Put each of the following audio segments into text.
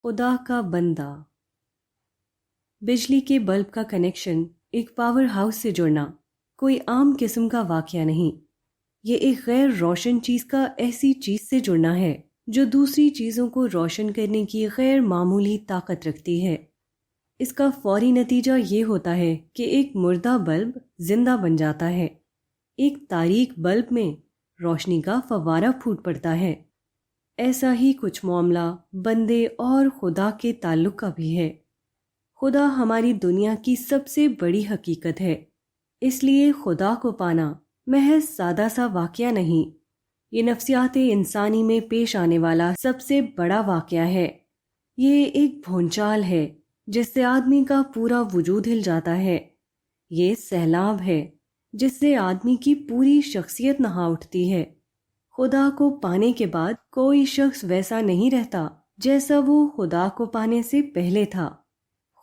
خدا کا بندہ۔ بجلی کے بلب کا کنیکشن ایک پاور ہاؤس سے جڑنا کوئی عام قسم کا واقعہ نہیں، یہ ایک غیر روشن چیز کا ایسی چیز سے جڑنا ہے جو دوسری چیزوں کو روشن کرنے کی غیر معمولی طاقت رکھتی ہے۔ اس کا فوری نتیجہ یہ ہوتا ہے کہ ایک مردہ بلب زندہ بن جاتا ہے، ایک تاریک بلب میں روشنی کا فوارہ پھوٹ پڑتا ہے۔ ایسا ہی کچھ معاملہ بندے اور خدا کے تعلق کا بھی ہے۔ خدا ہماری دنیا کی سب سے بڑی حقیقت ہے، اس لیے خدا کو پانا محض سادہ سا واقعہ نہیں، یہ نفسیات انسانی میں پیش آنے والا سب سے بڑا واقعہ ہے۔ یہ ایک بھونچال ہے جس سے آدمی کا پورا وجود ہل جاتا ہے، یہ سیلاب ہے جس سے آدمی کی پوری شخصیت نہا اٹھتی ہے۔ خدا کو پانے کے بعد کوئی شخص ویسا نہیں رہتا جیسا وہ خدا کو پانے سے پہلے تھا۔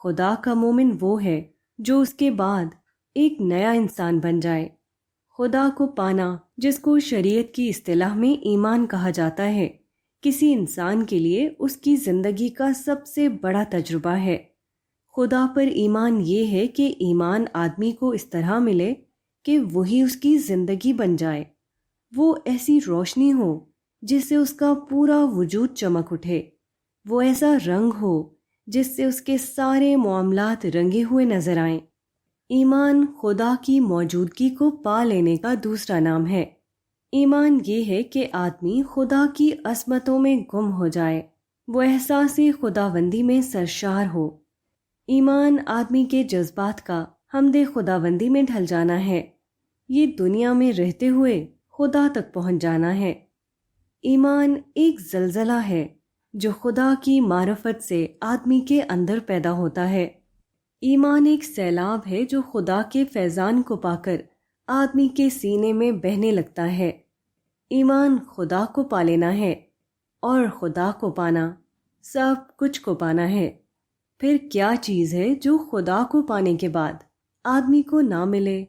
خدا کا مومن وہ ہے جو اس کے بعد ایک نیا انسان بن جائے۔ خدا کو پانا، جس کو شریعت کی اصطلاح میں ایمان کہا جاتا ہے، کسی انسان کے لیے اس کی زندگی کا سب سے بڑا تجربہ ہے۔ خدا پر ایمان یہ ہے کہ ایمان آدمی کو اس طرح ملے کہ وہی اس کی زندگی بن جائے، وہ ایسی روشنی ہو جس سے اس کا پورا وجود چمک اٹھے، وہ ایسا رنگ ہو جس سے اس کے سارے معاملات رنگے ہوئے نظر آئیں۔ ایمان خدا کی موجودگی کو پا لینے کا دوسرا نام ہے۔ ایمان یہ ہے کہ آدمی خدا کی عظمتوں میں گم ہو جائے، وہ احساس خداوندی میں سرشار ہو۔ ایمان آدمی کے جذبات کا حمد خداوندی میں ڈھل جانا ہے، یہ دنیا میں رہتے ہوئے خدا تک پہنچ جانا ہے۔ ایمان ایک زلزلہ ہے جو خدا کی معرفت سے آدمی کے اندر پیدا ہوتا ہے۔ ایمان ایک سیلاب ہے جو خدا کے فیضان کو پا کر آدمی کے سینے میں بہنے لگتا ہے۔ ایمان خدا کو پا لینا ہے، اور خدا کو پانا سب کچھ کو پانا ہے۔ پھر کیا چیز ہے جو خدا کو پانے کے بعد آدمی کو نہ ملے